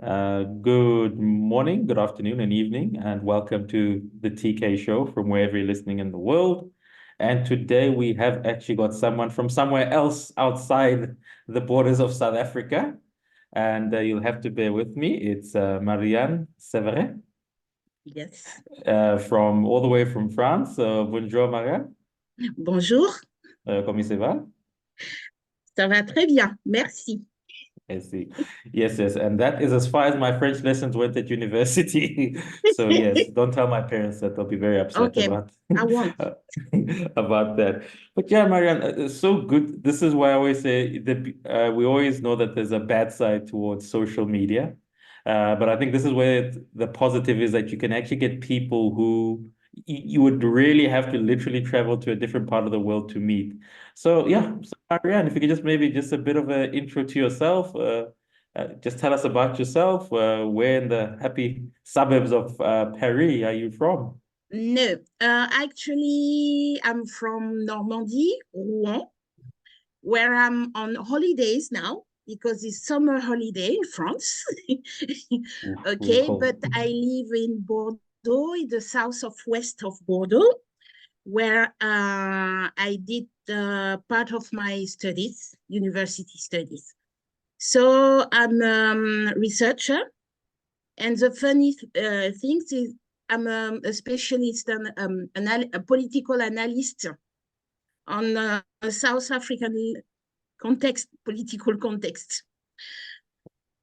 Good morning, good afternoon, and evening, and welcome to the TK show from wherever you're listening in the world. And today we have actually got someone from somewhere else outside the borders of South Africa. And you'll have to bear with me. It's Marianne Séverin Yes. from all the way from France. Bonjour, Marianne. Bonjour, Comment ça va? ça va très bien, merci. I see. Yes. And that is as far as my French lessons went at university. So yes, don't tell my parents that they'll be very upset Okay, about I won't. about that. But yeah, Marianne, it's so good. This is why I always say that we always know that there's a bad side towards social media. But I think this is where the positive is that you can actually get people who you would really have to literally travel to a different part of the world to meet. So yeah, so Marianne, if you could just maybe just a bit of an intro to yourself, just tell us about yourself. Where in the happy suburbs of Paris are you from? No, actually, I'm from Normandy, Rouen, where I'm on holidays now because it's summer holiday in France. Ooh, really Okay, but cold. I live in Bordeaux, in the south of west of Bordeaux, where I did part of my studies, university studies. So I'm a researcher, and the funny thing is I'm a specialist and a political analyst on a South African context, political context.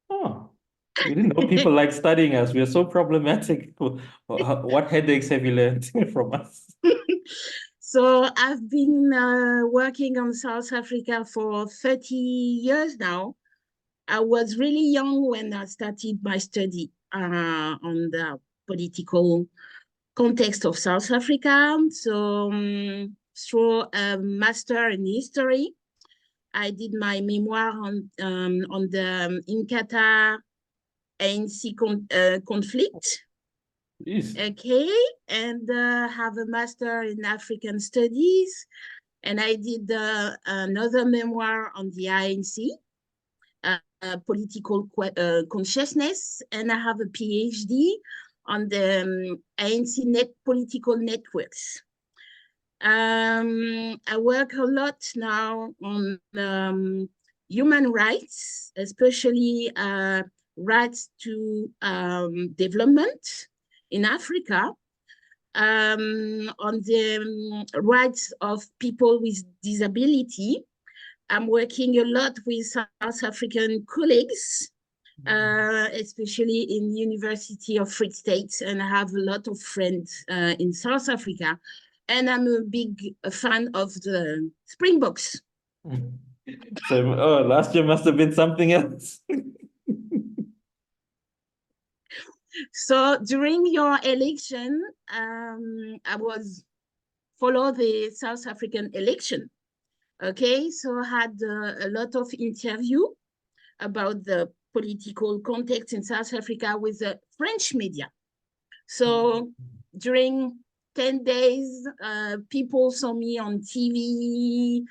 Oh, we didn't know people like studying us. We are so problematic. What headaches have you learned from us? So I've been working on South Africa for 30 years now. I was really young when I started my study on the political context of South Africa. So through a master in history, I did my memoir on the Inkatha ANC conflict. Jeez. Okay, and have a master in African studies. And I did another memoir on the ANC, political consciousness, and I have a PhD on the ANC political networks. I work a lot now on human rights, especially rights to development in Africa, on the rights of people with disability. I'm working a lot with South African colleagues, especially in University of Free State, and I have a lot of friends in South Africa. And I'm a big fan of the Springboks. So, last year must have been something else. So during your election, I was follow the South African election. Okay, so I had a lot of interview about the political context in South Africa with the French media. So during 10 days, people saw me on TV,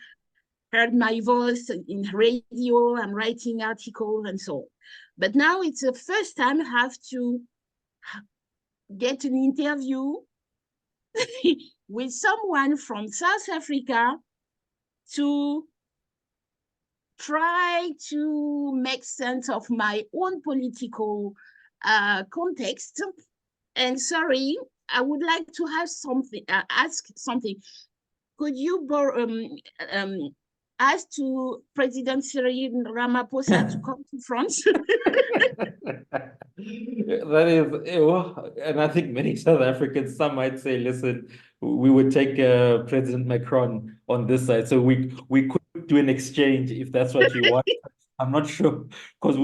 heard my voice in radio, I'm writing articles and so on. But now it's the first time I have to get an interview with someone from South Africa to try to make sense of my own political context. And sorry, I would like to have something, ask something. Could you ask to President Cyril Ramaphosa to come to France? That is, and I think many South Africans, some might say, listen, we would take President Macron on this side. So we could do an exchange if that's what you want. I'm not sure because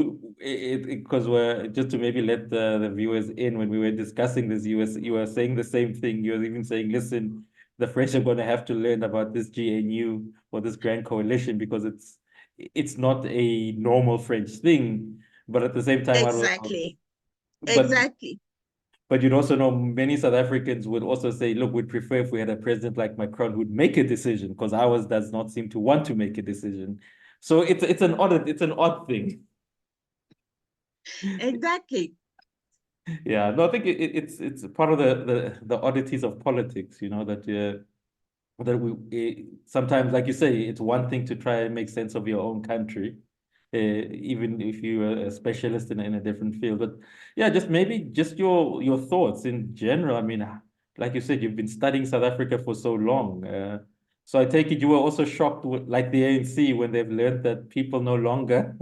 we're just to maybe let the viewers in when we were discussing this, you were saying the same thing. You were even saying, listen, the French are going to have to learn about this GNU or this Grand Coalition because it's not a normal French thing. But at the same time, I don't know. Exactly. But Exactly. but you'd also know many South Africans would also say, look, we'd prefer if we had a president like Macron who'd make a decision, because ours does not seem to want to make a decision. So it's an odd thing. Exactly. Yeah, no, I think it's part of the oddities of politics, that sometimes, like you say, it's one thing to try and make sense of your own country, even if you're a specialist in a different field. But yeah, just maybe just your thoughts in general. I mean, like you said, you've been studying South Africa for so long. So I take it you were also shocked, like the ANC, when they've learned that people no longer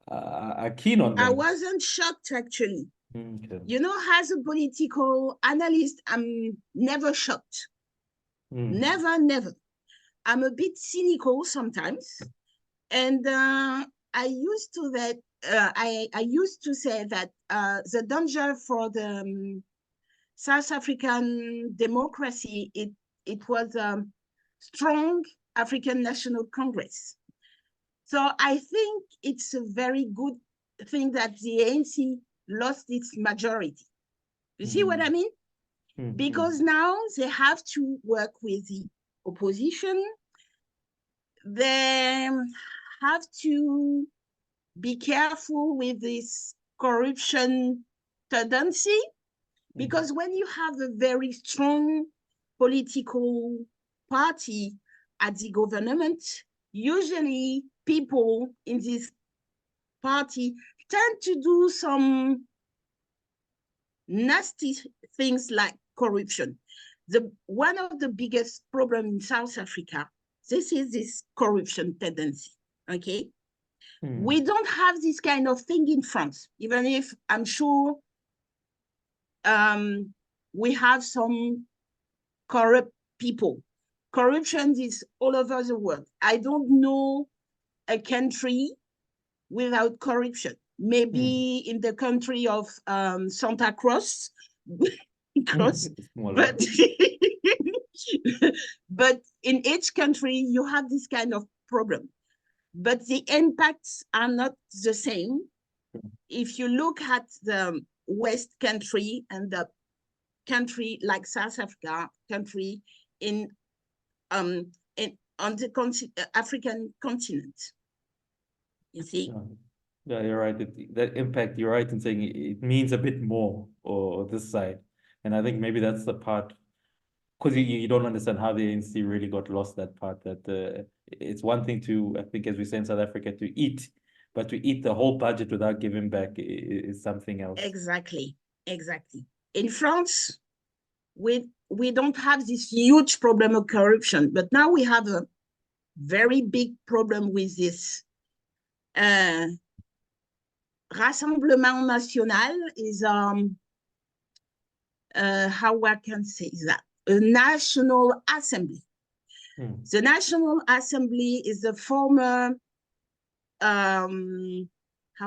are keen on I them. wasn't shocked, actually. Okay. You know, as a political analyst, I'm never shocked. Mm. Never, never. I'm a bit cynical sometimes. And I used to that I used to say that the danger for the South African democracy, it was strong African National Congress. So I think it's a very good thing that the ANC lost its majority. You see what I Mm. mean? Mm. Because now they have to work with the opposition. They have to be careful with this corruption tendency, Mm. because when you have a very strong political party at the government, usually people in this party tend to do some nasty things like corruption. One of the biggest problems in South Africa, this is this corruption tendency. Okay, we Mm. don't have this kind of thing in France, even if I'm sure we have some corrupt people. Corruption is all over the world. I don't know a country without corruption. Mm. Maybe in the country of Santa Cruz, Cross, It's smaller. but but in each country you have this kind of problem. But the impacts are not the same. If you look at the West country and the country like South Africa, country in on the African continent, you see. Yeah, yeah, you're right. That impact, you're right in saying it means a bit more, or this side. And I think maybe that's the part, because you don't understand how the ANC really got lost, that part, that it's one thing to, I think, as we say in South Africa, to eat, but to eat the whole budget without giving back is something else. Exactly, exactly. In France, we don't have this huge problem of corruption, but now we have a very big problem with this. Rassemblement National is how I can say that, a national assembly. Hmm. The National Assembly is the former how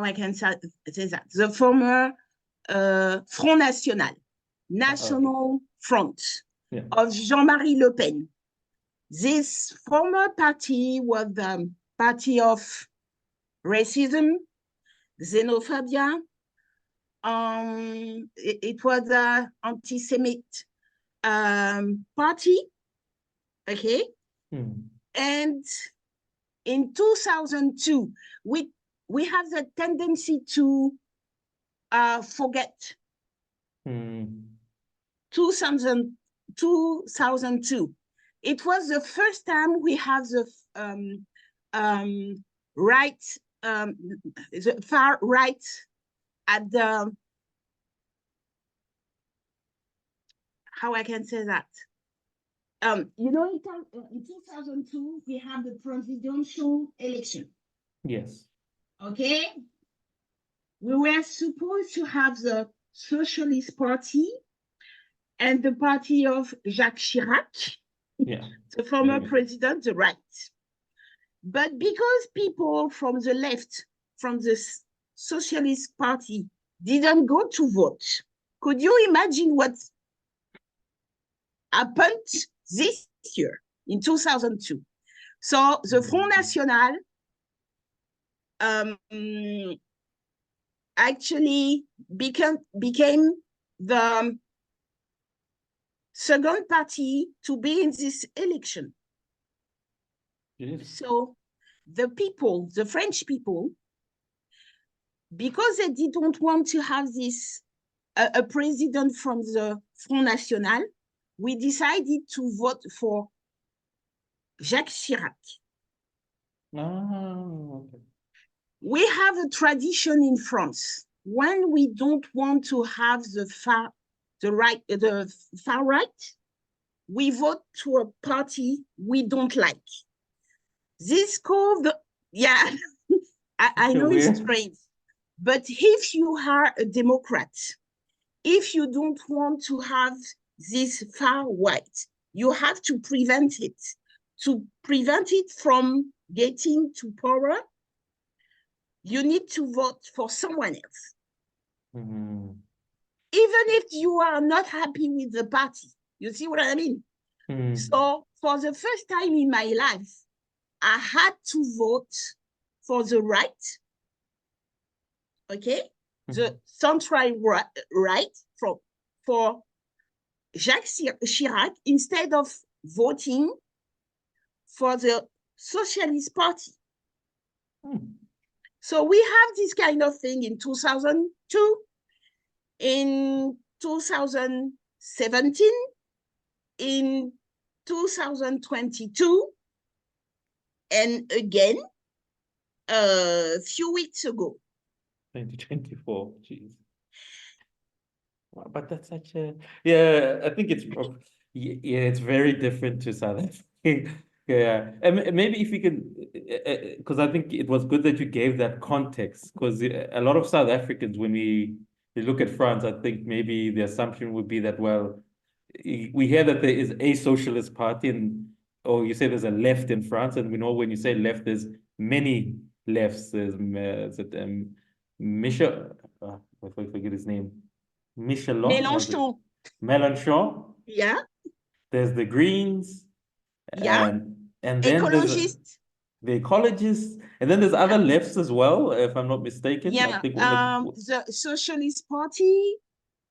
I can say that, the former Front National, Okay. National Front Yeah. of Jean-Marie Le Pen. This former party was the party of racism, xenophobia. It was an anti-Semite party, okay? Hmm. And in 2002, we have the tendency to forget Hmm. 2002. It was the first time we have the right, the far right at the, how I can say that. In 2002, we have the presidential election. Yes. Okay, we were supposed to have the Socialist Party and the party of Jacques Chirac, Yeah. the former president, the right. But because people from the left, from the Socialist Party, didn't go to vote, could you imagine what happened this year in 2002? So the Front National actually became the second party to be in this election. Yes. So the people, the French people, because they didn't want to have this a president from the Front National, we decided to vote for Jacques Chirac. Okay. We have a tradition in France. When we don't want to have the far right, we vote to a party we don't like. This called, yeah, I know it's strange, but if you are a Democrat, if you don't want to have this far right, you have to prevent it. To prevent it from getting to power, you need to vote for someone else. Mm-hmm. Even if you are not happy with the party. You see what I mean? Mm-hmm. So for the first time in my life, I had to vote for the right, okay? The central right for Jacques Chirac instead of voting for the Socialist Party. So we have this kind of thing in 2002, in 2017, in 2022, and again a few weeks ago. 2024, jeez. But that's such a, yeah, I think it's, yeah, it's very different to South Africa. Yeah, and maybe if we can, because I think it was good that you gave that context, because a lot of South Africans, when we look at France, I think maybe the assumption would be that, well, we hear that there is a socialist party, and or you say there's a left in France, and we know when you say left, there's many lefts. There's Michel, I forget his name. Michelin? Mélenchon. Mélenchon. Yeah. There's the Greens. Yeah. And then Ecologist. there's the ecologists. And then there's other lefts as well, if I'm not mistaken. Yeah. I think the Socialist Party.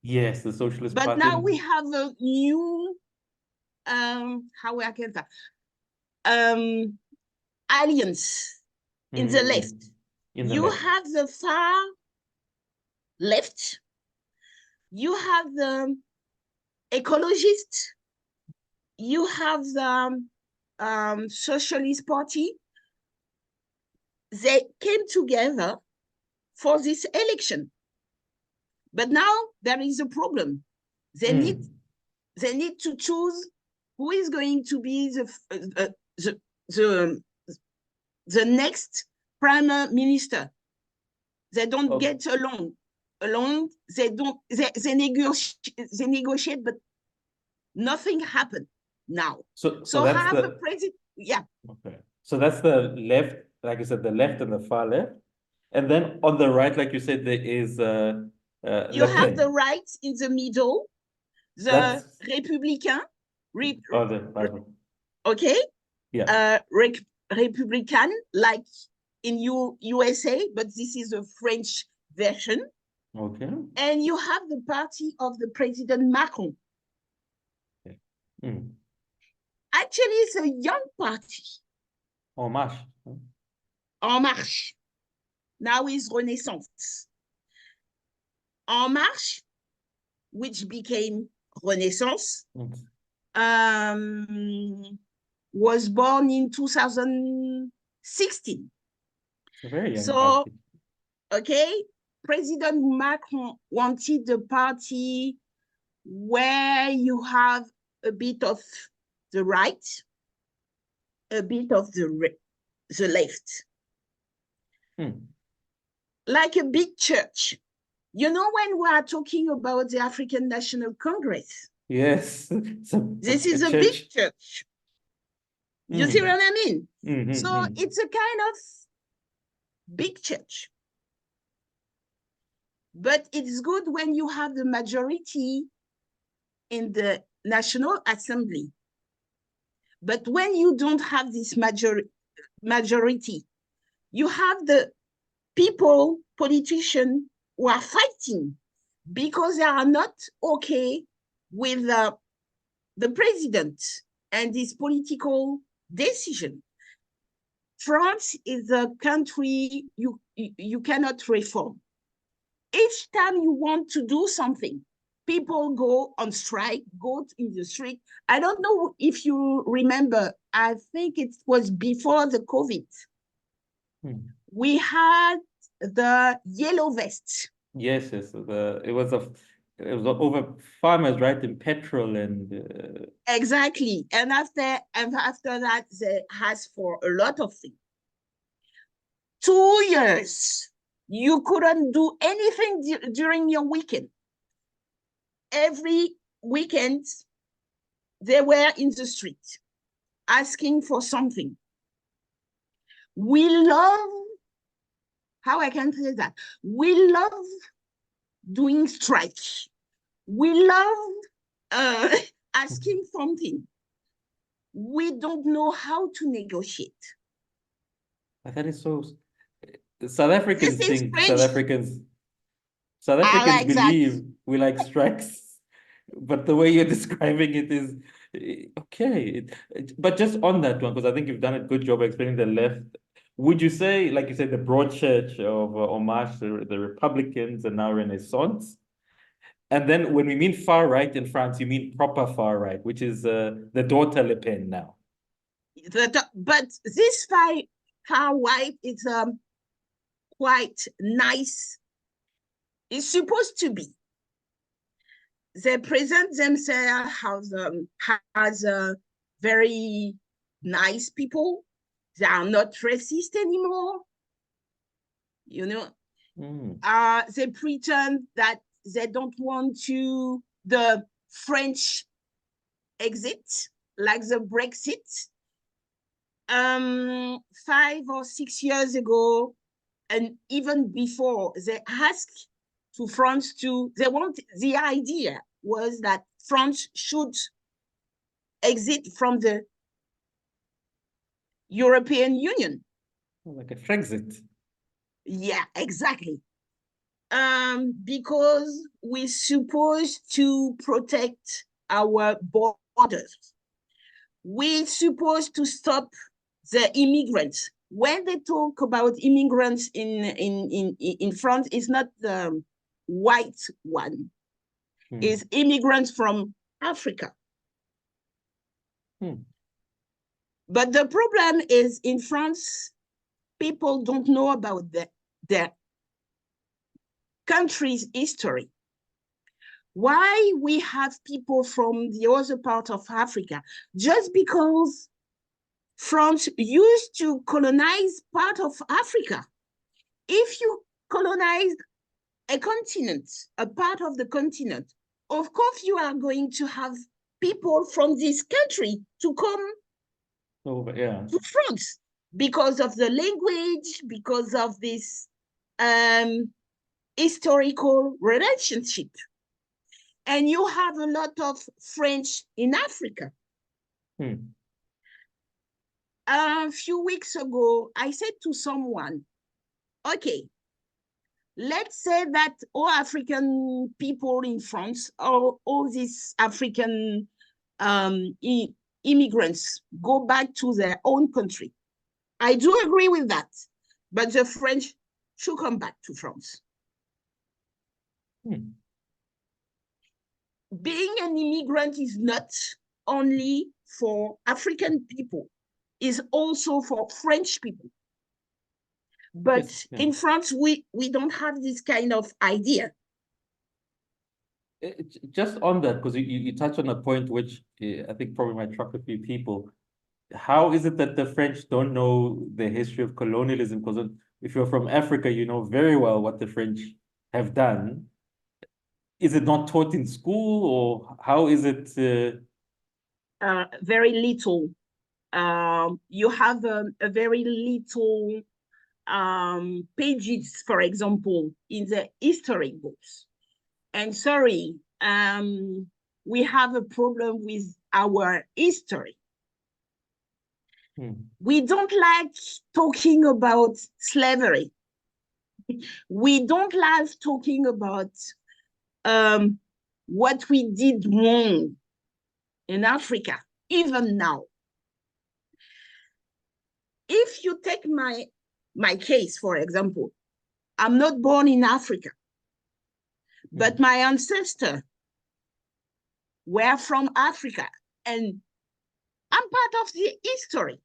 Yes, the Socialist But Party. But now we have a new how I can say alliance in the left. You have the far left. You have the ecologists. You have the Socialist Party. They came together for this election. But now there is a problem. They need to choose who is going to be the next prime minister. They don't get along. They don't. They negotiate, but nothing happened now. So that's have the president. Yeah. Okay. So that's the left, like you said, the left and the far left, and then on the right, like you said, there is you have the right in the middle, the Républicain. Okay. Yeah. Republican, like in USA, but this is a French version. Okay. And you have the party of the President Macron. Okay. Actually, it's a young party. En Marche. En Marche. Now is Renaissance. En Marche, which became Renaissance, was born in 2016. Very young party. Okay, President Macron wanted a party where you have a bit of the right, a bit of the left. Like a big church. You know, when we are talking about the African National Congress. Yes. This is a big church. You see what I mean? So it's a kind of big church. But it's good when you have the majority in the National Assembly. But when you don't have this majority, you have the politicians who are fighting because they are not okay with the president and his political decision. France is a country you cannot reform. Each time you want to do something, people go on strike, go in the street. I don't know if you remember, I think it was before the COVID. We had the yellow vest. Yes, yes. It was over farmers, right? In petrol and exactly. And after that, they asked for a lot of things. 2 years, you couldn't do anything during your weekend. Every weekend, they were in the street asking for something. We love, how I can say that? We love doing strike. We love asking something. We don't know how to negotiate. that is so. South Africans think South Africans like believe that. we like strikes, but the way you're describing it is okay. But just on that one, because I think you've done a good job explaining the left. Would you say, like you said, the broad church of homage, the Republicans and now Renaissance? And then when we mean far right in France, you mean proper far right, which is the daughter Le Pen now. But this far right is quite nice. It's supposed to be. They present themselves as very nice people. They are not racist anymore. You know, they pretend that they don't want the French exit, like the Brexit. 5 or 6 years ago, and even before, they asked to France the idea was that France should exit from the European Union. Like a Frexit. Yeah, exactly. Because we're supposed to protect our borders. We're supposed to stop the immigrants. When they talk about immigrants in France, it's not the white one. It's immigrants from Africa. But the problem is in France, people don't know about their country's history. Why we have people from the other part of Africa? Just because France used to colonize part of Africa. If you colonize a continent, a part of the continent, of course you are going to have people from this country to come to France because of the language, because of this historical relationship. And you have a lot of French in Africa. A few weeks ago, I said to someone, okay, let's say that all African people in France, or all these African immigrants go back to their own country. I do agree with that, but the French should come back to France. Being an immigrant is not only for African people, it's also for French people. But yes, in France, we don't have this kind of idea. Just on that, because you touched on a point which I think probably might shock a few people. How is it that the French don't know the history of colonialism? Because if you're from Africa, you know very well what the French have done. Is it not taught in school, or how is it? Very little. You have a very little pages, for example, in the history books. And sorry, we have a problem with our history. We don't like talking about slavery. We don't like talking about what we did wrong in Africa, even now. If you take my case, for example, I'm not born in Africa. But my ancestors were from Africa, and I'm part of the history.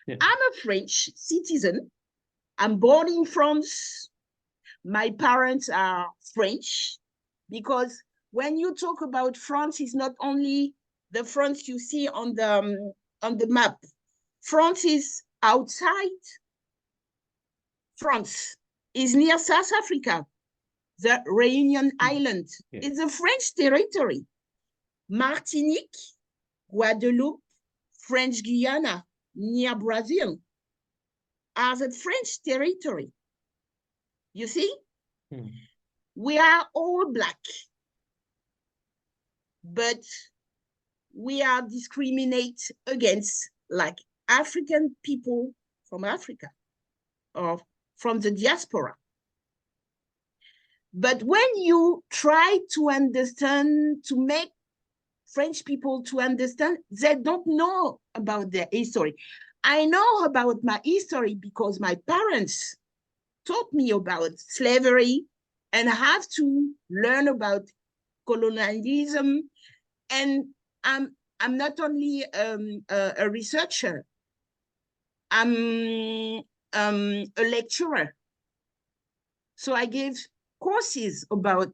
I'm a French citizen. I'm born in France. My parents are French, because when you talk about France, it's not only the France you see on the map. France is outside France, is near South Africa, the Réunion Island. It's a French territory. Martinique, Guadeloupe, French Guiana, near Brazil, are the French territory. You see? We are all Black, but we are discriminated against like African people from Africa or from the diaspora. But when you try to understand, to make French people to understand, they don't know about their history. I know about my history because my parents taught me about slavery, and I have to learn about colonialism. And I'm not only a researcher, I'm a lecturer. So I gave courses about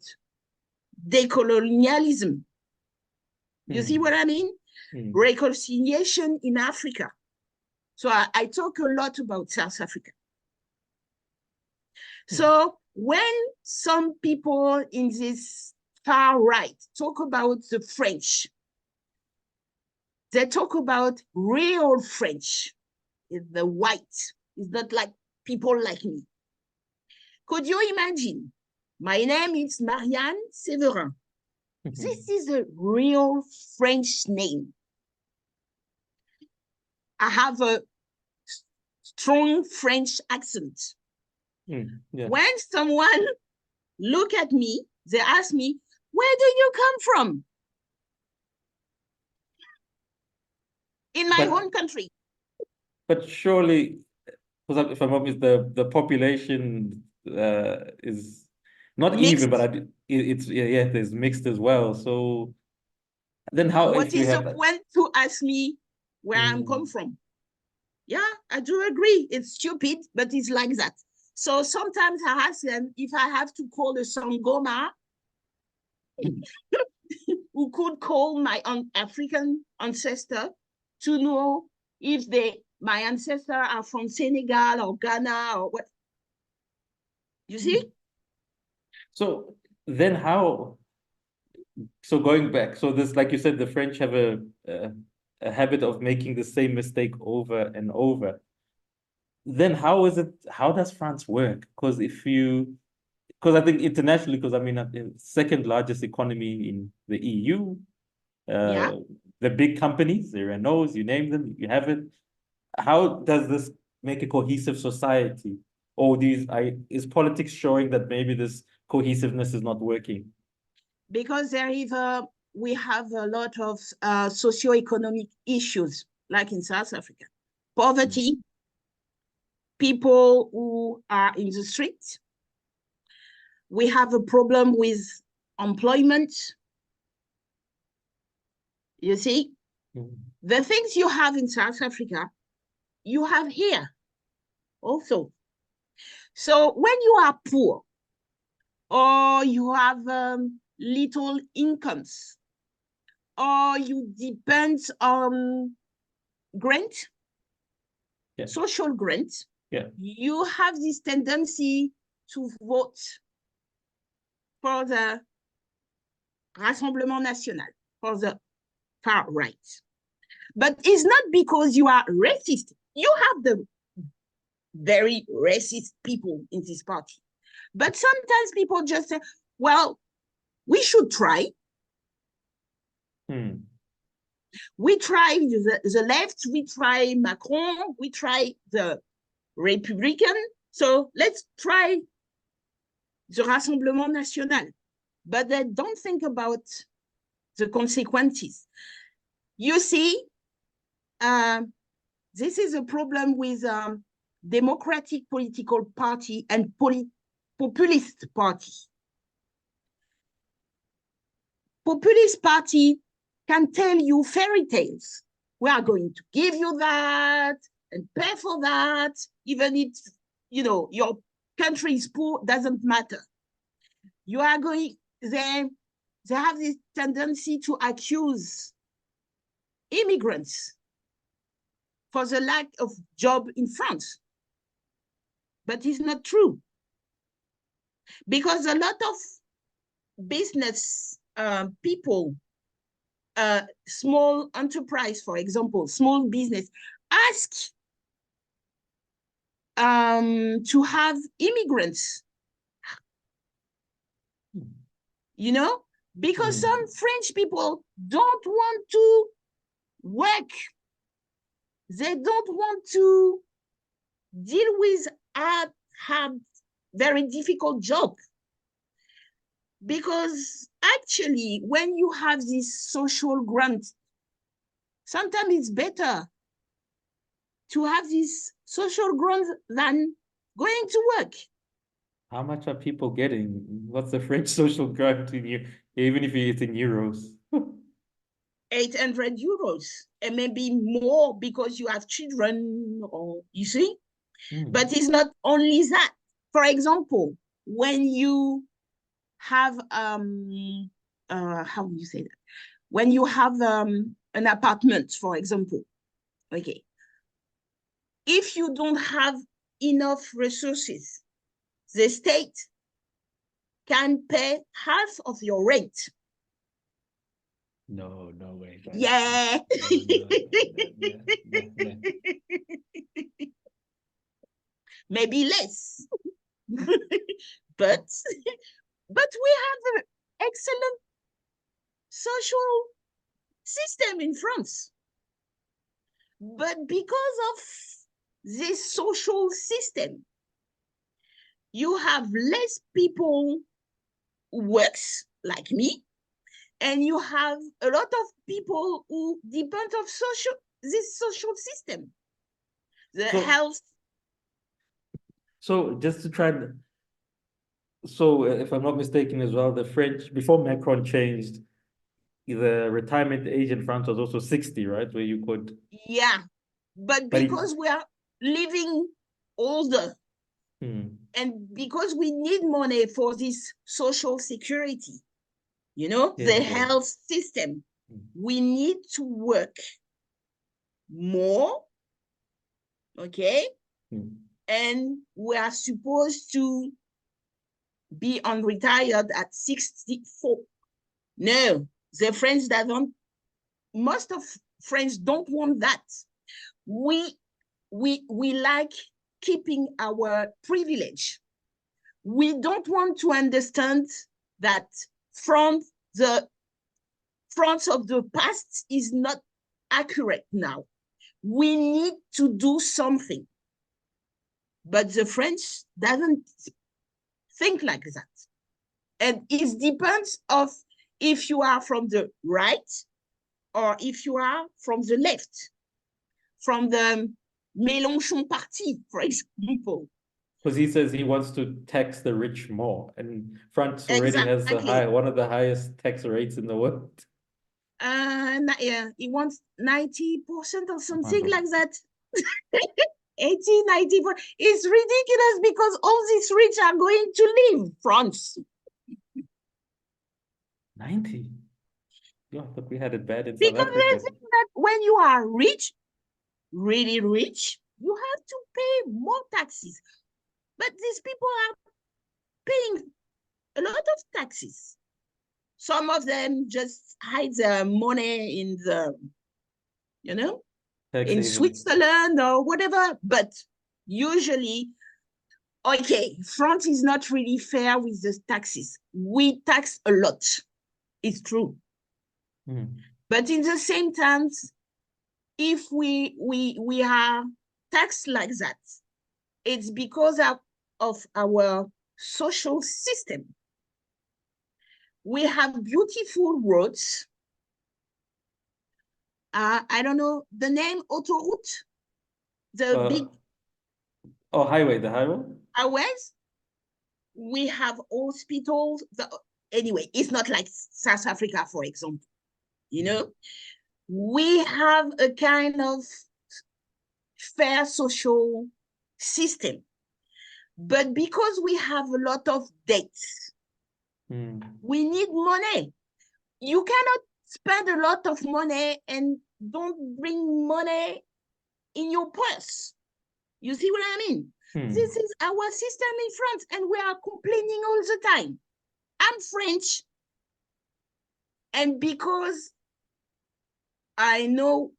decolonialism. You see what I mean? Reconciliation in Africa. So I talk a lot about South Africa. So when some people in this far right talk about the French, they talk about real French. It's the white. It's not like people like me. Could you imagine? My name is Marianne Séverin. This is a real French name. I have a strong French accent. When someone look at me, they ask me, where do you come from? In my own country. But surely, because if I'm not mistaken, the population is not mixed. Even, but it's there's mixed as well. So then how? What is the point to ask me where I'm come from? Yeah, I do agree. It's stupid, but it's like that. So sometimes I ask them if I have to call a Sangoma who could call my African ancestor to know if my ancestors are from Senegal or Ghana or what. You see? So then how? So going back, so this, like you said, the French have a habit of making the same mistake over and over. Then how does France work? Because I think internationally, because I mean, the second largest economy in the EU, the big companies, the Renaults, you name them, you have it. How does this make a cohesive society? Or is politics showing that maybe this cohesiveness is not working? Because we have a lot of socio-economic issues, like in South Africa. Poverty, people who are in the streets. We have a problem with employment. You see? The things you have in South Africa, you have here also. So when you are poor, or you have little incomes, or you depend on grant, social grant, you have this tendency to vote for the Rassemblement National, for the far right. But it's not because you are racist. You have the very racist people in this party. But sometimes people just say, well, we should try. We try the left, we try Macron, we try the Republican. So let's try the Rassemblement National. But they don't think about the consequences. You see, this is a problem with democratic political party and populist party. populist party can tell you fairy tales. We are going to give you that and pay for that, even if, you know, your country is poor, doesn't matter. You are going, they have this tendency to accuse immigrants for the lack of job in France. But it's not true. Because a lot of business people, small enterprise, for example, small business, ask to have immigrants, you know, because some French people don't want to work. They don't want to deal with hard, very difficult job. Because actually, when you have this social grant, sometimes it's better to have this social grant than going to work. How much are people getting? What's the French social grant in you, even if it's in euros? 800 euros, and maybe more because you have children, or you see. But it's not only that. For example, when you have how do you say that? When you have an apartment, for example, okay, if you don't have enough resources, the state can pay half of your rent. No way. Yeah. No. Maybe less. But we have an excellent social system in France. But because of this social system, you have less people who works like me, and you have a lot of people who depend on this social system, the health. So just to try and, so if I'm not mistaken as well, the French, before Macron changed, the retirement age in France was also 60, right? Where you could. Yeah, but because we are living older, and because we need money for this social security, you know, the health system, we need to work more, okay? And we are supposed to be unretired at 64. No, the French most of French don't want that. We like keeping our privilege. We don't want to understand that France of the past is not accurate now. We need to do something. But the French doesn't think like that. And it depends of if you are from the right or if you are from the left, from the Mélenchon party, for example. Because he says he wants to tax the rich more, and France already has one of the highest tax rates in the world. Yeah, he wants 90% or something like that. 80, 94. It's ridiculous because all these rich are going to leave France. 90? Yeah, but we had it bad in South Africa. Because they think that when you are rich, really rich, you have to pay more taxes. But these people are paying a lot of taxes. Some of them just hide their money in the, you know, in Switzerland or whatever. But usually, okay, France is not really fair with the taxes. We tax a lot. It's true. But in the same time, if we are taxed like that, it's because of our social system. We have beautiful roads. I don't know the name, autoroute, the big. Oh, highway, the highway? Highways. We have hospitals. anyway, it's not like South Africa, for example. You know, we have a kind of fair social system, but because we have a lot of debts, we need money. You cannot spend a lot of money and don't bring money in your purse. You see what I mean? This is our system in France, and we are complaining all the time. I'm French, and because I know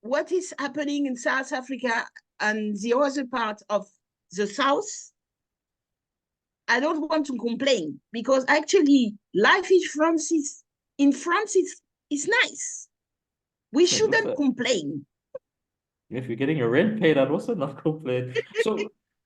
what is happening in South Africa and the other part of the South, I don't want to complain, because actually life in France is nice. We shouldn't complain. If you're getting your rent paid, I'd also not complain.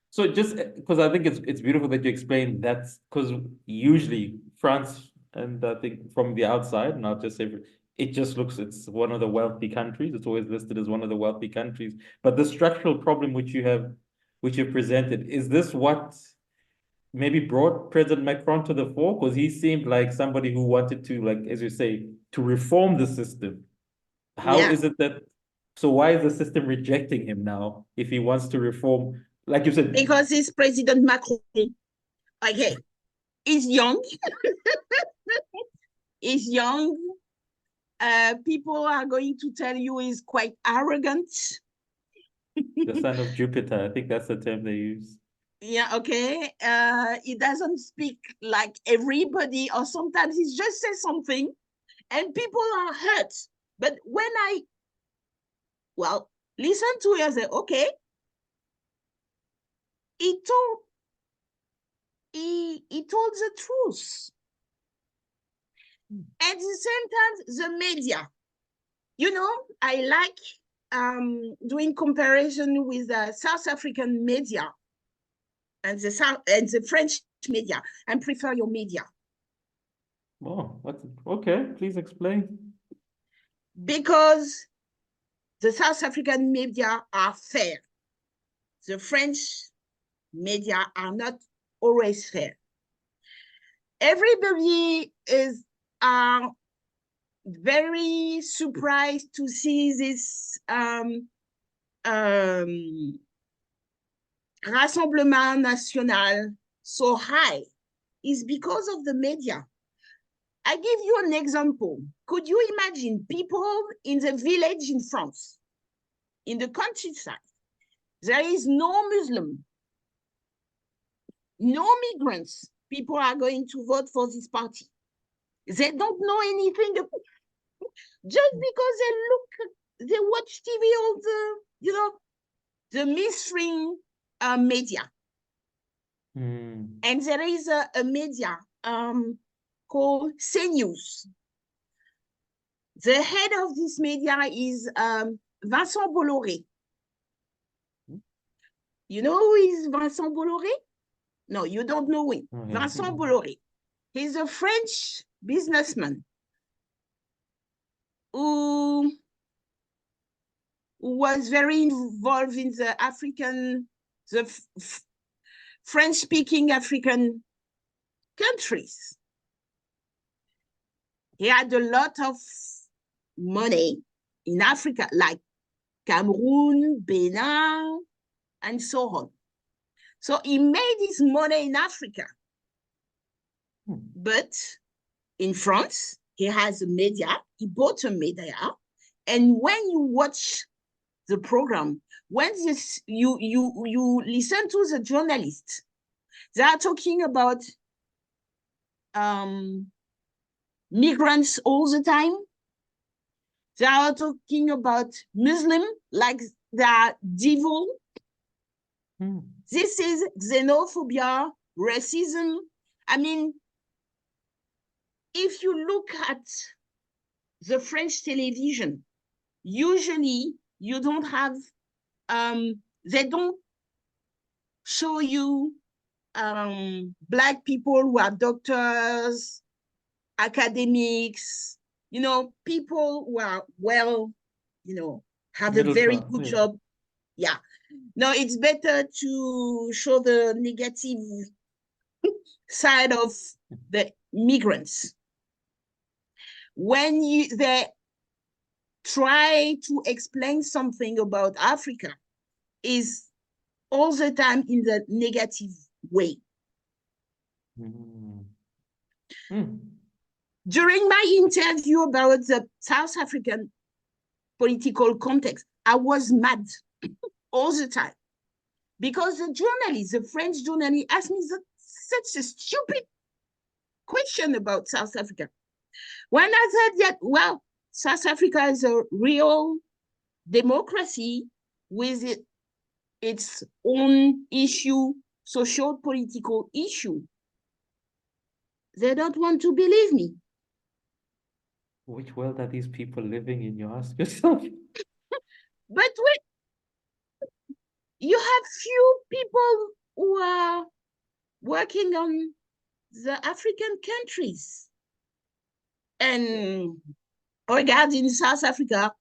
So just because I think it's beautiful that you explained that, because usually France, and I think from the outside, and I'll just say it just looks, it's one of the wealthy countries. It's always listed as one of the wealthy countries. But the structural problem which you've presented, is this what maybe brought President Macron to the fore? Because he seemed like somebody who wanted to, like, as you say, to reform the system. How is it that, so why is the system rejecting him now if he wants to reform? Like you said, because it's President Macron. Okay, he's young. He's young. People are going to tell you he's quite arrogant. The son of Jupiter, I think that's the term they use. Yeah, okay. He doesn't speak like everybody, or sometimes he just says something and people are hurt. But when listen to it, I say, okay, he told the truth. At the same time, the media, you know, I like doing comparison with the South African media and the French media, and prefer your media. Oh, okay, please explain. Because the South African media are fair. The French media are not always fair. Everybody is very surprised to see this Rassemblement National so high. Is because of the media. I give you an example. Could you imagine people in the village in France, in the countryside, there is no Muslim, no migrants. People are going to vote for this party. They don't know anything. Just because they watch TV all the mainstream media. And there is a media called CNews. The head of this media is Vincent Bolloré. You know who is Vincent Bolloré? No, you don't know him. Vincent Bolloré. He's a French businessman who was very involved in the French-speaking African countries. He had a lot of money in Africa, like Cameroon, Benin, and so on. So he made his money in Africa. But in France, he has a media. He bought a media. And when you watch the program, when you listen to the journalists, they are talking about migrants all the time. They are talking about Muslim like they are devil. This is xenophobia, racism. I mean, if you look at the French television, usually you don't have, they don't show you Black people who are doctors, academics, you know, people who are well, you know, have a very good job. Yeah. No, it's better to show the negative side of the migrants. When they try to explain something about Africa, is all the time in the negative way. Mm. Mm. During my interview about the South African political context, I was mad all the time because the journalist, the French journalist, asked me such a stupid question about South Africa. When I said that, well, South Africa is a real democracy with its own issue, socio-political issue, they don't want to believe me. Which world are these people living in, you ask yourself? But you have few people who are working on the African countries. And regarding South Africa,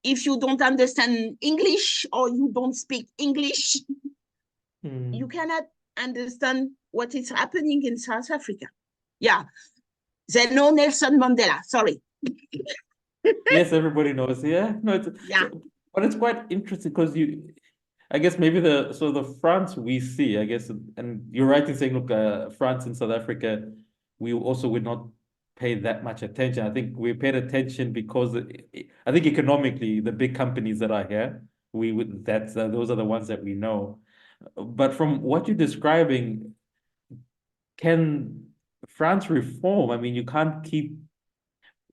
if you don't understand English or you don't speak English, you cannot understand what is happening in South Africa. Yeah, they know Nelson Mandela, sorry. Yes, everybody knows. Yeah, no, Yeah. but it's quite interesting because I guess maybe the France we see, I guess, and you're right in saying, look, France and South Africa, we also would not pay that much attention. I think we paid attention because I think economically, the big companies that are here, those are the ones that we know. But from what you're describing, can France reform? I mean, you can't keep,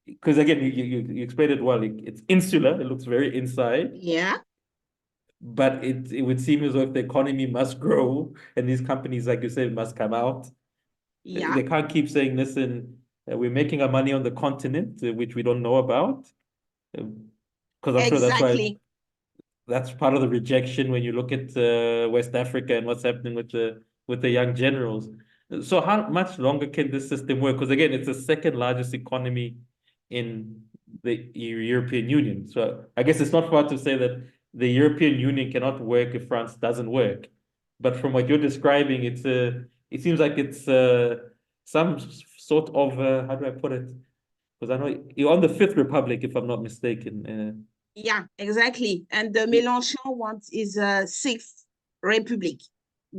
because again, you explained it well. It's insular. It looks very inside. Yeah. But it would seem as though if the economy must grow and these companies, like you said, must come out, Yeah. they can't keep saying, listen, we're making our money on the continent, which we don't know about. Because I'm sure that's part of the rejection when you look at West Africa and what's happening with the young generals. So how much longer can this system work? Because again, it's the second largest economy in the European Union. So I guess it's not far to say that the European Union cannot work if France doesn't work. But from what you're describing, it seems like it's some sort of how do I put it? Because I know you're on the Fifth Republic, if I'm not mistaken. Yeah, exactly. And the Mélenchon wants is a Sixth Republic.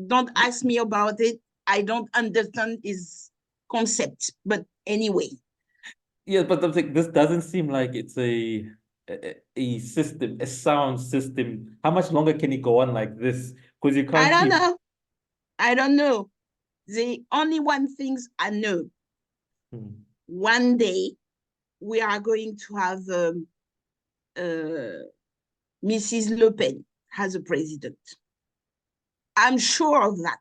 Don't ask me about it. I don't understand his concept. But anyway. Yeah, but I'm saying this doesn't seem like it's a system, a sound system. How much longer can it go on like this? Because you can't I don't keep. know. I don't know. The only one things I know. One day we are going to have Mrs. Le Pen as a president. I'm sure of that.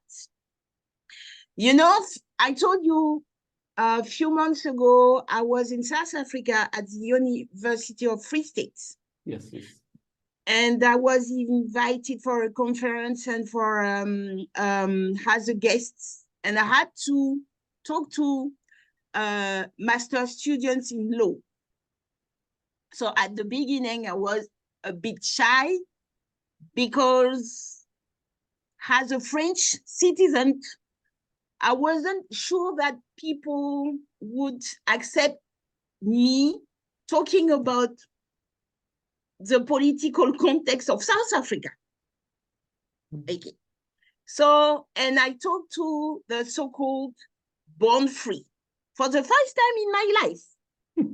You know, I told you a few months ago, I was in South Africa at the University of Free State. Yes, yes. And I was invited for a conference and for as a guest. And I had to talk to master students in law. So at the beginning, I was a bit shy because as a French citizen, I wasn't sure that people would accept me talking about the political context of South Africa. Okay. So, and I talked to the so-called born free for the first time in my life.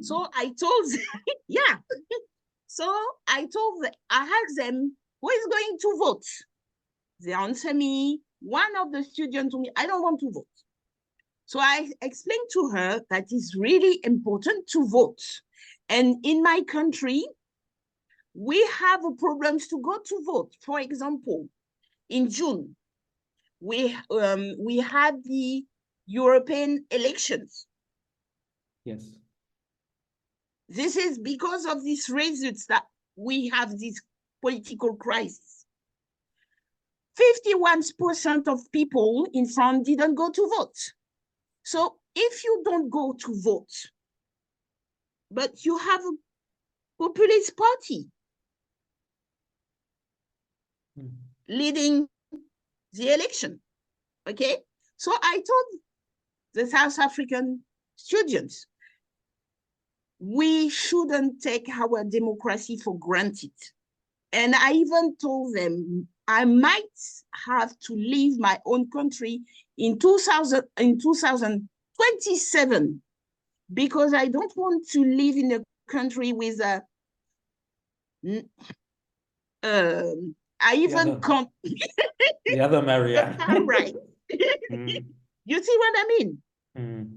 So I told them, yeah. So I asked them, who is going to vote? They answer me, one of the students told me, I don't want to vote. So I explained to her that it's really important to vote. And in my country, we have problems to go to vote. For example, in June, we had the European elections. Yes. This is because of these results that we have this political crisis. 51% of people in France didn't go to vote. So if you don't go to vote, but you have a populist party leading the election, okay? So I told the South African students, we shouldn't take our democracy for granted. And I even told them I might have to leave my own country in 2027, because I don't want to live in a country with a I even can't. The other Marianne. Right. You see what I mean? Mm.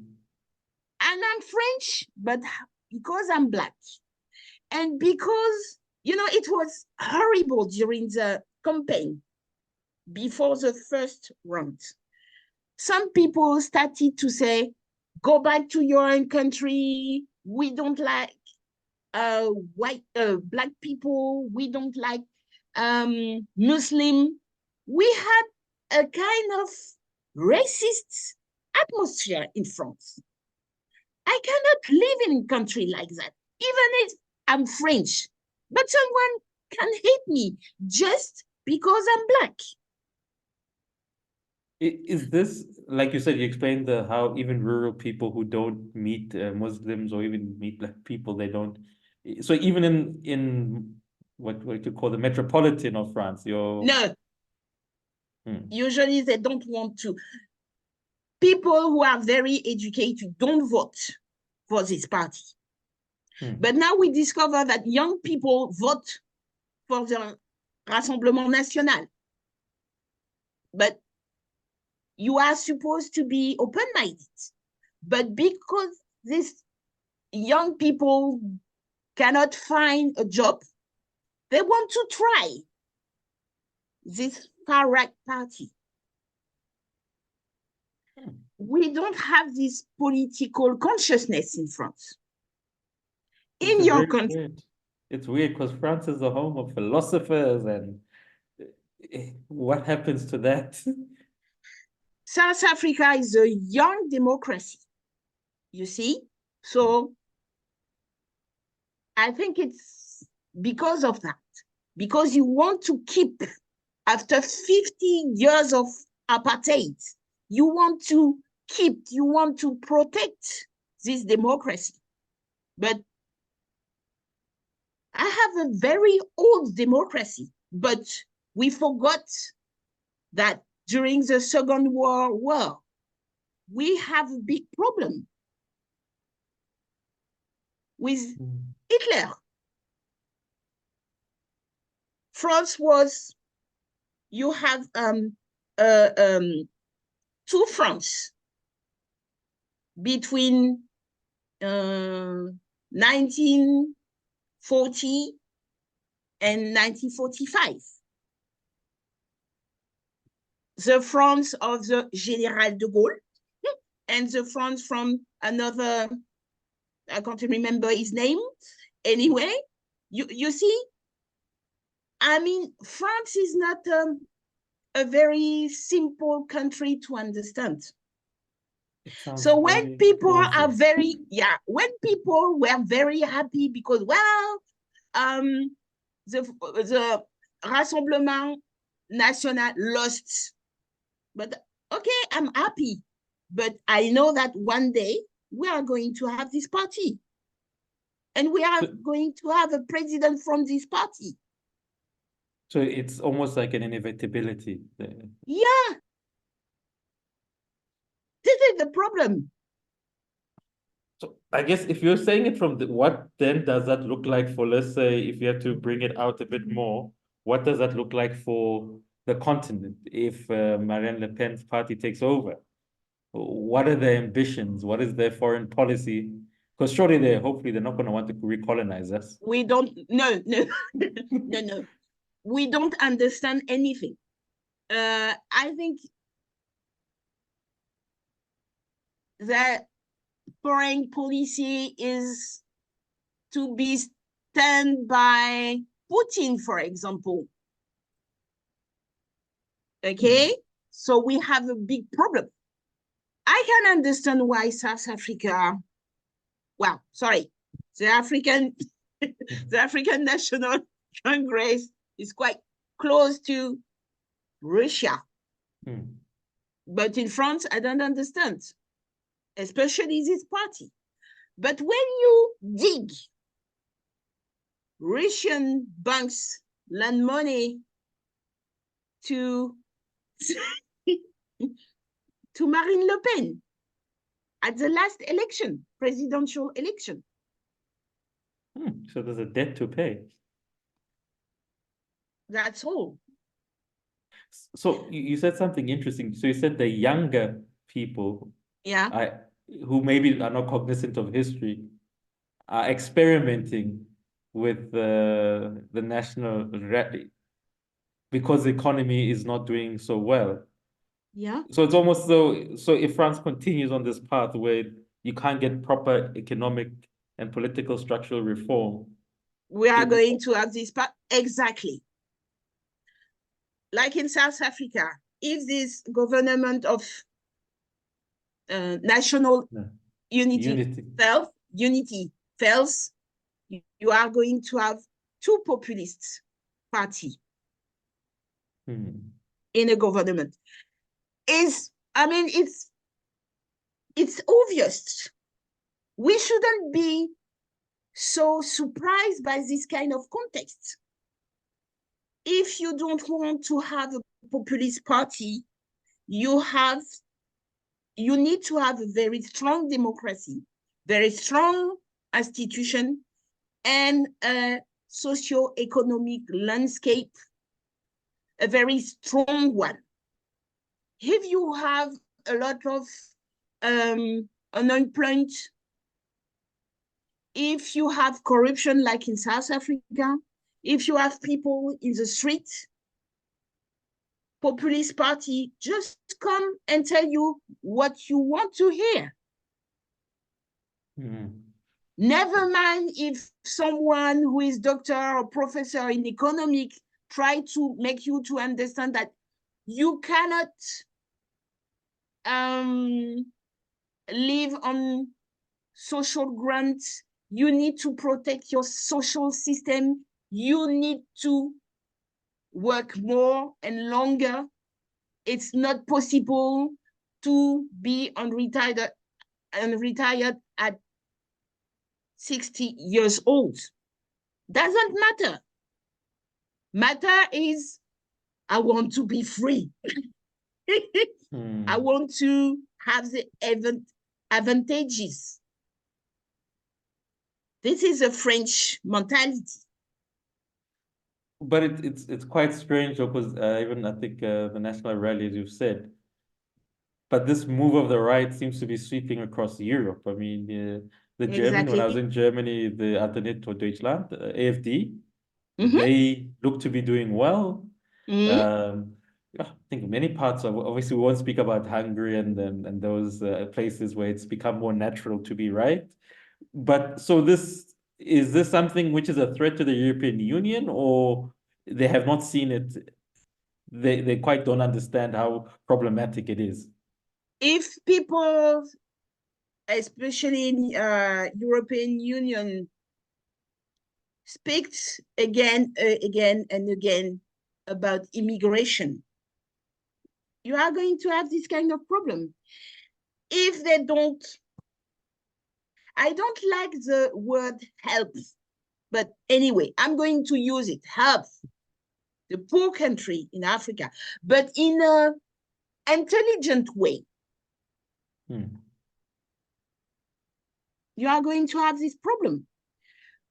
And I'm French, but because I'm Black, and because, you know, it was horrible during the campaign before the first round. Some people started to say, go back to your own country. We don't like Black people. We don't like Muslim. We had a kind of racist atmosphere in France. I cannot live in a country like that, even if I'm French. But someone can hate me just because I'm Black. Is this, like you said, you explained how even rural people who don't meet Muslims or even meet Black people, they don't. So even in what you call the metropolitan of France, No. Usually they don't want to. People who are very educated don't vote for this party. But now we discover that young people vote for the Rassemblement National. But you are supposed to be open-minded. But because these young people cannot find a job, they want to try this far-right party. We don't have this political consciousness in France. In your country. Weird. It's weird because France is the home of philosophers, and what happens to that? South Africa is a young democracy, you see? So I think it's because of that, because you want to keep, after 50 years of apartheid, you want to protect this democracy. But I have a very old democracy, but we forgot that during the Second World War, we have a big problem with Hitler. France was, you have two fronts between 1940 and 1945. The front of the Général de Gaulle and the front from another, I can't remember his name. Anyway, you see, I mean, France is not a very simple country to understand. So when people are very, when people were very happy because, well, the Rassemblement National lost, but okay, I'm happy. But I know that one day we are going to have this party. And we are going to have a president from this party. So it's almost like an inevitability. Yeah. This is the problem. So I guess if you're saying it from what then does that look like for, let's say, if you have to bring it out a bit more, what does that look like for the continent if Marine Le Pen's party takes over? What are their ambitions? What is their foreign policy? Because surely hopefully they're not going to want to recolonize us. We don't, no. We don't understand anything. I think that foreign policy is to be stand by Putin, for example. Okay, so we have a big problem. I can understand why South Africa, well, sorry, the African National Congress is quite close to Russia. But in France, I don't understand, especially this party. But when you dig Russian banks lend money to to Marine Le Pen at the last election, presidential election. So there's a debt to pay. That's all. So you said something interesting. So you said the younger people, Yeah, who maybe are not cognizant of history, are experimenting with the national rally because the economy is not doing so well. yeah. So it's almost so if France continues on this path where you can't get proper economic and political structural reform, We are going to have this part. Exactly. Like in South Africa, if this government of national unity fails, you are going to have two populist parties in a government. It's obvious. We shouldn't be so surprised by this kind of context. If you don't want to have a populist party, you need to have a very strong democracy, very strong institution, and a socio-economic landscape, a very strong one. If you have a lot of unemployment, if you have corruption like in South Africa, if you have people in the street, populist party just come and tell you what you want to hear. Never mind if someone who is doctor or professor in economics try to make you to understand that you cannot live on social grants. You need to protect your social system. You need to work more and longer. It's not possible to be unretired at 60 years old. Doesn't matter. Matter is, I want to be free. I want to have the advantages. This is a French mentality. But it's quite strange because even I think the national rally, as you've said, but this move of the right seems to be sweeping across Europe. I mean, the German, when I was in Germany, the Alternate for Deutschland, AfD, they look to be doing well. I think many parts of, obviously we won't speak about Hungary and those places where it's become more natural to be right. But so is this something which is a threat to the European Union, or they have not seen it? They quite don't understand how problematic it is. If people, especially in European Union, speaks again and again about immigration, you are going to have this kind of problem. If they don't, I don't like the word help, but anyway, I'm going to use it, help the poor country in Africa, but in an intelligent way. You are going to have this problem.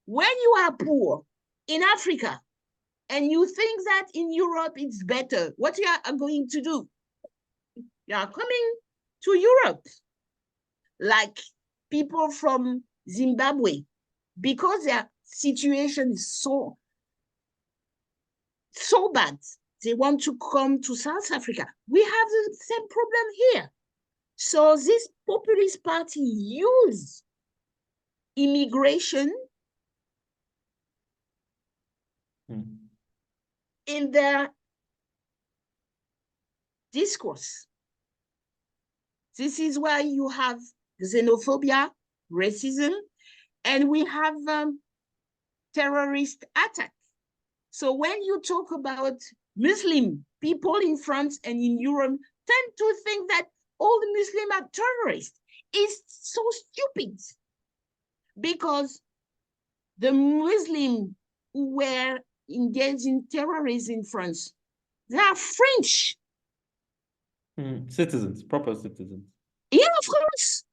When you are poor in Africa and you think that in Europe it's better, what you are going to do? You are coming to Europe, like people from Zimbabwe, because their situation is so bad. They want to come to South Africa. We have the same problem here. So this populist party use immigration in their discourse. This is why you have xenophobia, racism, and we have terrorist attack. So when you talk about Muslim people in France and in Europe tend to think that all the Muslims are terrorists. It's so stupid, because the Muslims who were engaged in terrorism in France, they are French. Citizens, proper citizens. Yeah, of course.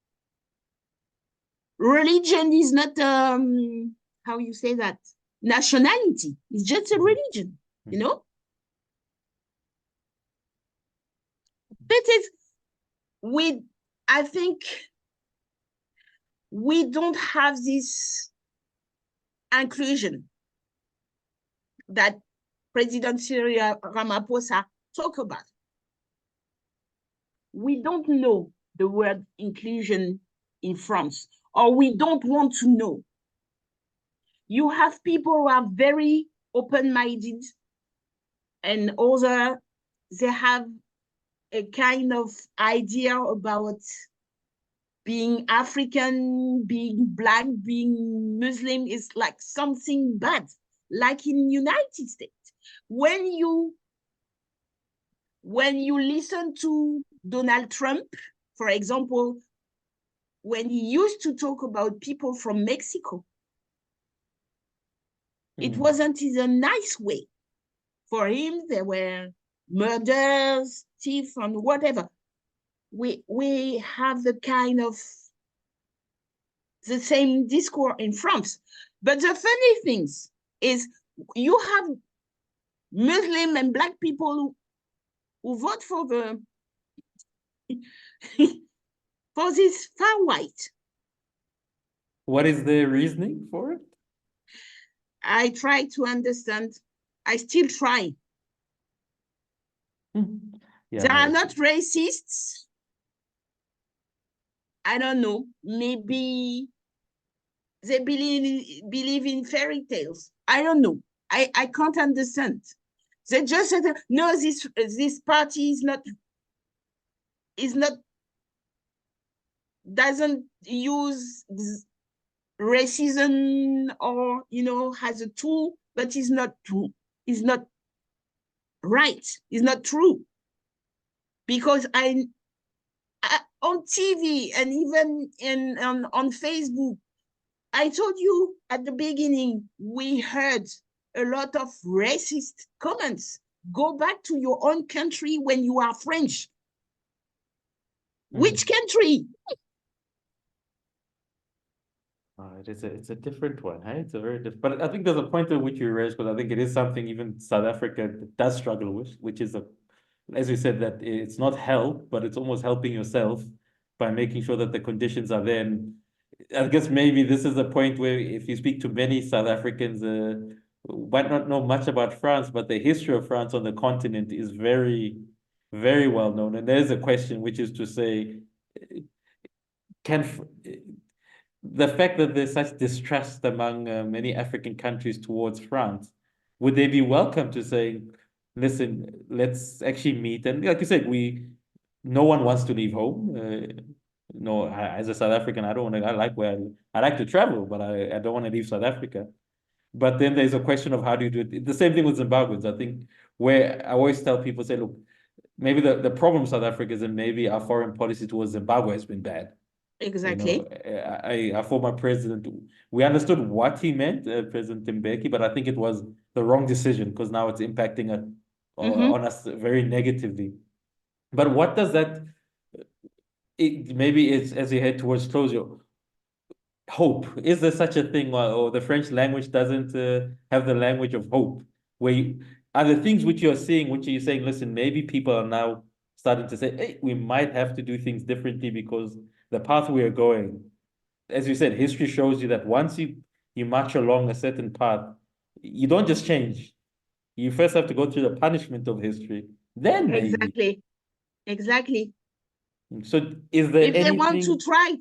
Religion is not, how you say that, nationality. It's just a religion, you know? But I think we don't have this inclusion that President Cyril Ramaphosa talked about. We don't know the word inclusion in France, or we don't want to know. You have people who are very open-minded, and other, they have a kind of idea about being African, being Black, being Muslim is like something bad, like in United States. When you listen to Donald Trump, for example, when he used to talk about people from Mexico, it wasn't in a nice way. For him, there were murders, thieves, and whatever. We have the kind of the same discourse in France. But the funny thing is you have Muslim and Black people who vote for for this far right. What is the reasoning for it? I try to understand. I still try. Yeah, they are not racists. I don't know. Maybe they believe in fairy tales. I don't know. I can't understand. They just said, no, this party doesn't use racism, or has a tool, but is not true. Is not right. Is not true. Because I on TV and even on Facebook, I told you at the beginning, we heard a lot of racist comments. Go back to your own country when you are French. Which country? It's a different one, hey? It's a very different. But I think there's a point at which you raised, because I think it is something even South Africa does struggle with, which is as we said, that it's not help, but it's almost helping yourself by making sure that the conditions are there. And I guess maybe this is a point where if you speak to many South Africans, might not know much about France, but the history of France on the continent is very, very well known. And there's a question, which is to say, the fact that there's such distrust among many African countries towards France, would they be welcome to say, listen, let's actually meet? And like you said, no one wants to leave home. No, as a South African, I don't want to. I like to travel, but I don't want to leave South Africa. But then there's a question of how do you do it? The same thing with Zimbabweans. I think where I always tell people, say, look, maybe the problem South Africa is, and maybe our foreign policy towards Zimbabwe has been bad. Exactly. Our former president, we understood what he meant, President Mbeki, but I think it was the wrong decision, because now it's impacting on us very negatively. But what does that? Maybe it's as you head towards closure. Hope, is there such a thing, or the French language doesn't have the language of hope? Are the things which you're seeing, which you're saying, listen, maybe people are now starting to say, hey, we might have to do things differently, because the path we are going, as you said, history shows you that once you march along a certain path, you don't just change. You first have to go through the punishment of history. Then maybe. Exactly. So is there if anything... they want to try.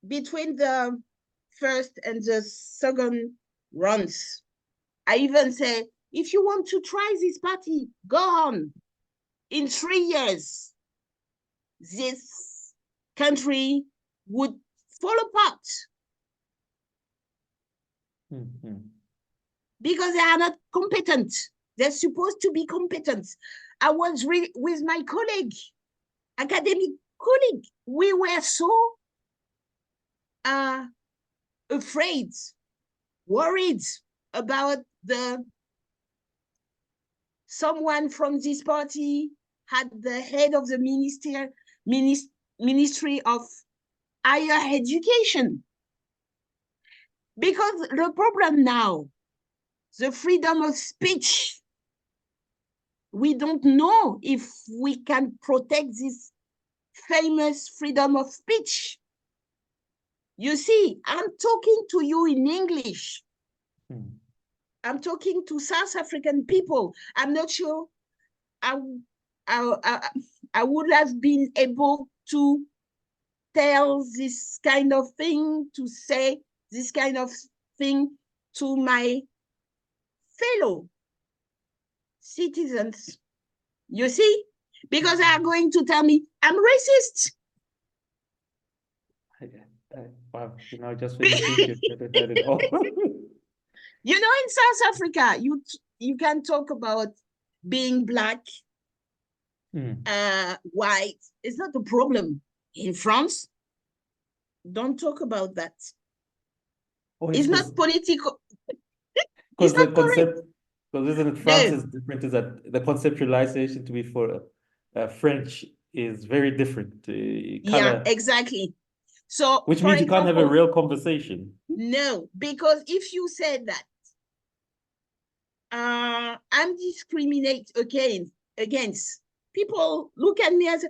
Between the first and the second runs, I even say, if you want to try this party, go on. In 3 years, this country would fall apart. Because they are not competent. They're supposed to be competent. I was with my colleague, academic colleague. We were so afraid, worried about someone from this party had the head of the Ministry of Higher Education. Because the problem now, the freedom of speech, we don't know if we can protect this famous freedom of speech. You see, I'm talking to you in English. I'm talking to South African people. I'm not sure I would have been able to tell this kind of thing, to say this kind of thing to my fellow citizens. You see? Because they are going to tell me I'm racist. Wow, just when you think you've heard it all. You know, in South Africa, you can talk about being black, white. It's not a problem. In France, don't talk about that. It's not political. Because the concept, because isn't it, France No. is different, is that the conceptualization to be for French is very different. Yeah, exactly. So, which means you can't have a real conversation. No, because if you said that, I'm discriminate against people, look at me and say,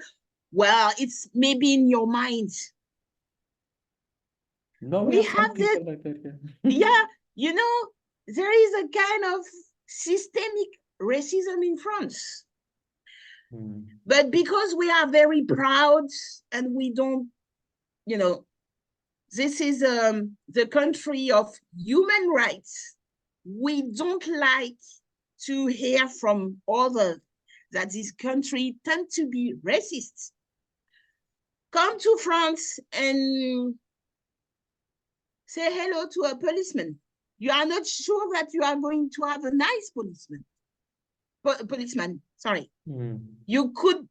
well, it's maybe in your mind. No, we have people like that. Yeah, you know, there is a kind of systemic racism in France. But because we are very proud and we don't, this is the country of human rights. We don't like to hear from others that this country tend to be racist. Come to France and say hello to a policeman. You are not sure that you are going to have a nice policeman. Sorry. You could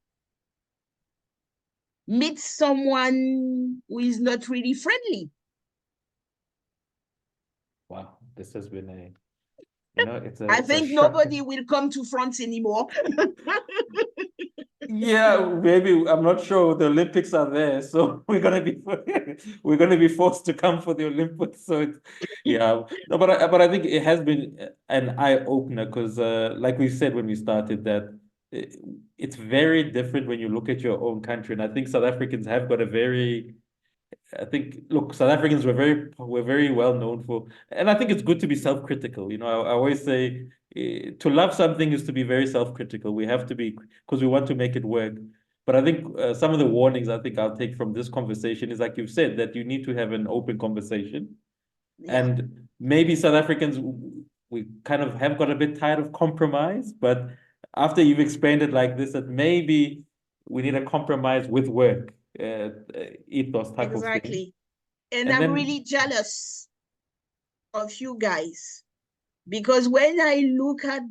meet someone who is not really friendly. Wow, this has been I think nobody will come to France anymore. Yeah, maybe. I'm not sure. The Olympics are there, so we're gonna be forced to come for the Olympics. So no, but I think it has been an eye opener because, like we said when we started, that it's very different when you look at your own country, and I think South Africans have got a very look, South Africans were very well known for, and I think it's good to be self-critical. I always say to love something is to be very self-critical. We have to be, because we want to make it work. But I think some of the warnings I think I'll take from this conversation is, like you've said, that you need to have an open conversation. Yeah. And maybe South Africans, we kind of have got a bit tired of compromise, but after you've explained it like this, that maybe we need a compromise with work. Ethos type of thing. Exactly. And I'm really jealous of you guys, because when I look at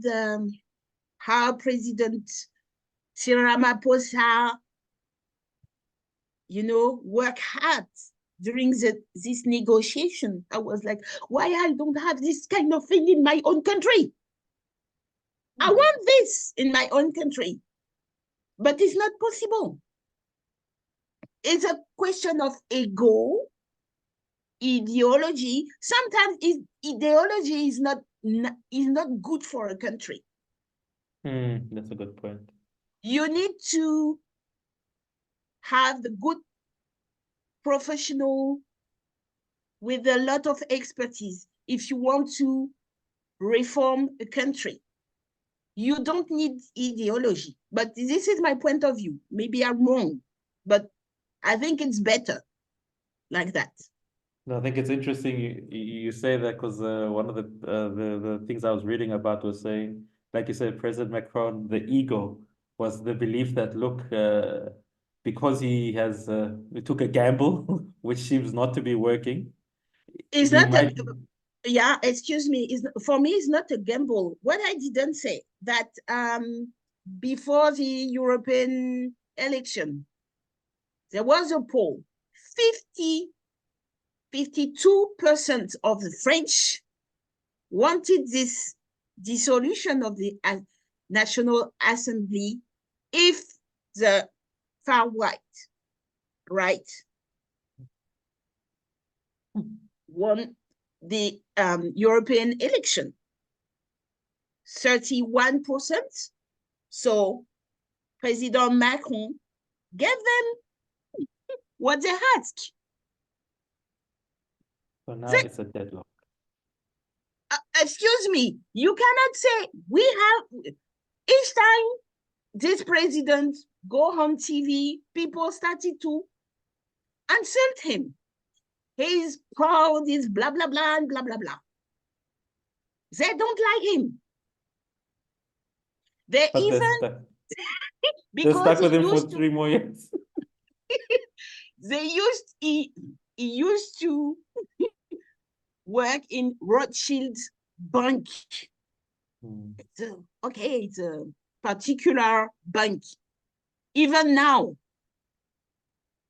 how President Cyril Ramaphosa, work hard during this negotiation, I was like, why I don't have this kind of thing in my own country? I want this in my own country, but it's not possible. It's a question of ego, ideology. Sometimes ideology is not good for a country. That's a good point. You need to have the good professional with a lot of expertise if you want to reform a country. You don't need ideology, but this is my point of view. Maybe I'm wrong, but I think it's better like that. No, I think it's interesting you say that, because one of the things I was reading about was saying, like you said, President Macron, the ego was the belief that, look, because he took a gamble, which seems not to be working. It's not Yeah, excuse me. For me, it's not a gamble. What I didn't say that before the European election, there was a poll. 52% of the French wanted this dissolution of the National Assembly if the far right won the European election. 31%. So President Macron gave them what they asked. So now it's a deadlock. Excuse me, you cannot say we have, each time this president go on TV, people started to insult him. He's proud, he's blah, blah, blah, and blah, blah, blah. They don't like him. They But even, they're stuck with him for used 3 more years. he used to work in Rothschild's bank. It's a particular bank. Even now,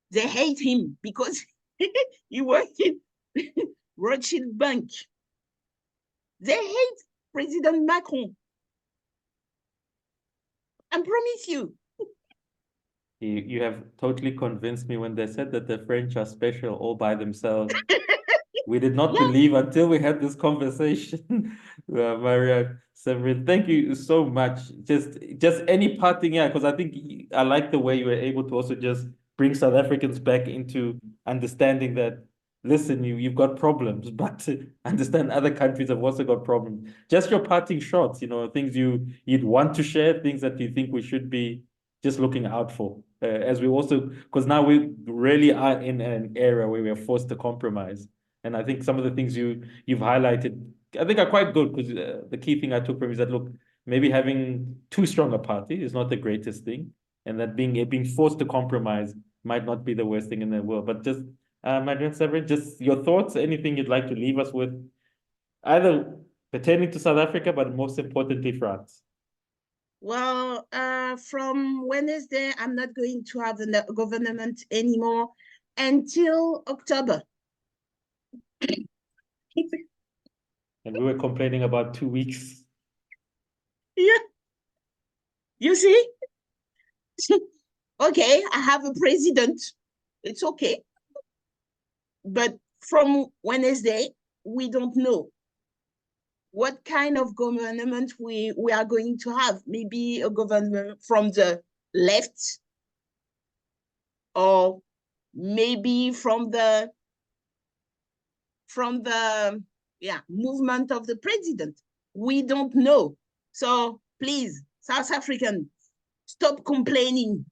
they hate him because he worked in Rothschild bank. They hate President Macron. I promise you. You have totally convinced me when they said that the French are special all by themselves. We did not believe until we had this conversation. Marianne Séverin, thank you so much. Just any parting, because I think I like the way you were able to also just bring South Africans back into understanding that, listen, you've got problems, but understand other countries have also got problems. Just your parting shots, things you'd want to share, things that you think we should be just looking out for, as we also, because now we really are in an era where we are forced to compromise. And I think some of the things you've highlighted, I think are quite good, because the key thing I took from you is that, look, maybe having too strong a party is not the greatest thing, and that being forced to compromise might not be the worst thing in the world. But just, Marianne Séverin, just your thoughts, anything you'd like to leave us with, either pertaining to South Africa, but most importantly, France. Well, from Wednesday, I'm not going to have a government anymore until October. And we were complaining about 2 weeks. Yeah. You see? Okay, I have a president. It's okay. But from Wednesday, we don't know what kind of government we are going to have. Maybe a government from the left, or maybe from the movement of the president. We don't know. So please, South African, stop complaining.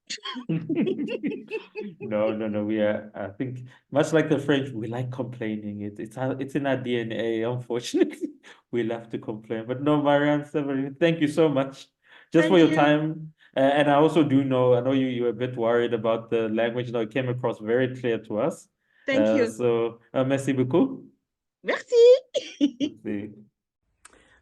No. We are, I think, much like the French, we like complaining. It's in our DNA, unfortunately. We love to complain. But no, Marianne Séverin, thank you so much just for your time. And I also I know you were a bit worried about the language. Now it came across very clear to us. Thank you. So, merci beaucoup. Merci.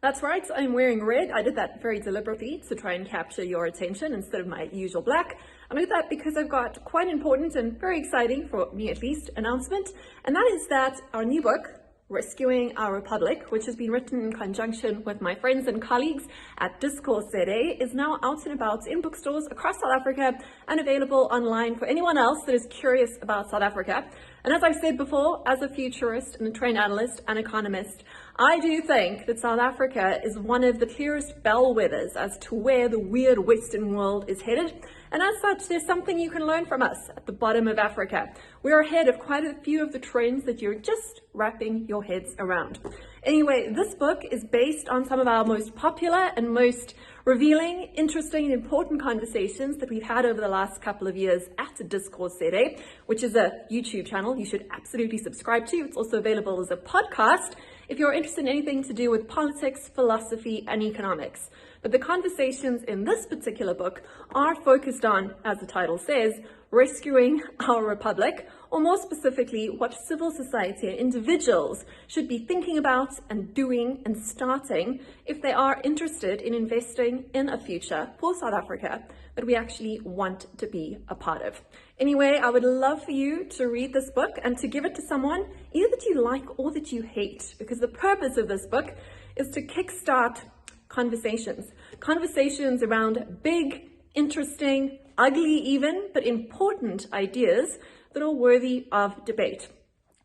That's right, I'm wearing red. I did that very deliberately to try and capture your attention instead of my usual black. I did that because I've got quite an important and very exciting, for me at least, announcement. And that is that our new book, Rescuing Our Republic, which has been written in conjunction with my friends and colleagues at Discourse ZA, is now out and about in bookstores across South Africa and available online for anyone else that is curious about South Africa. And as I've said before, as a futurist and a trained analyst and economist, I do think that South Africa is one of the clearest bellwethers as to where the weird Western world is headed. And as such, there's something you can learn from us at the bottom of Africa. We're ahead of quite a few of the trends that you're just wrapping your heads around. Anyway, this book is based on some of our most popular and most revealing, interesting, and important conversations that we've had over the last couple of years at Discourse ZA, which is a YouTube channel you should absolutely subscribe to. It's also available as a podcast if you're interested in anything to do with politics, philosophy, and economics. But the conversations in this particular book are focused on, as the title says, rescuing our republic, or more specifically, what civil society and individuals should be thinking about and doing and starting if they are interested in investing in a future for South Africa that we actually want to be a part of. Anyway, I would love for you to read this book and to give it to someone either that you like or that you hate, because the purpose of this book is to kickstart conversations around big, interesting, ugly even, but important ideas that are worthy of debate.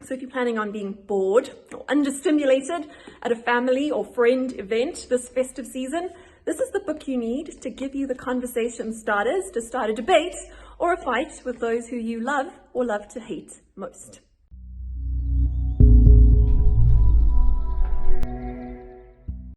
So if you're planning on being bored or understimulated at a family or friend event this festive season, this is the book you need to give you the conversation starters to start a debate or a fight with those who you love or love to hate most.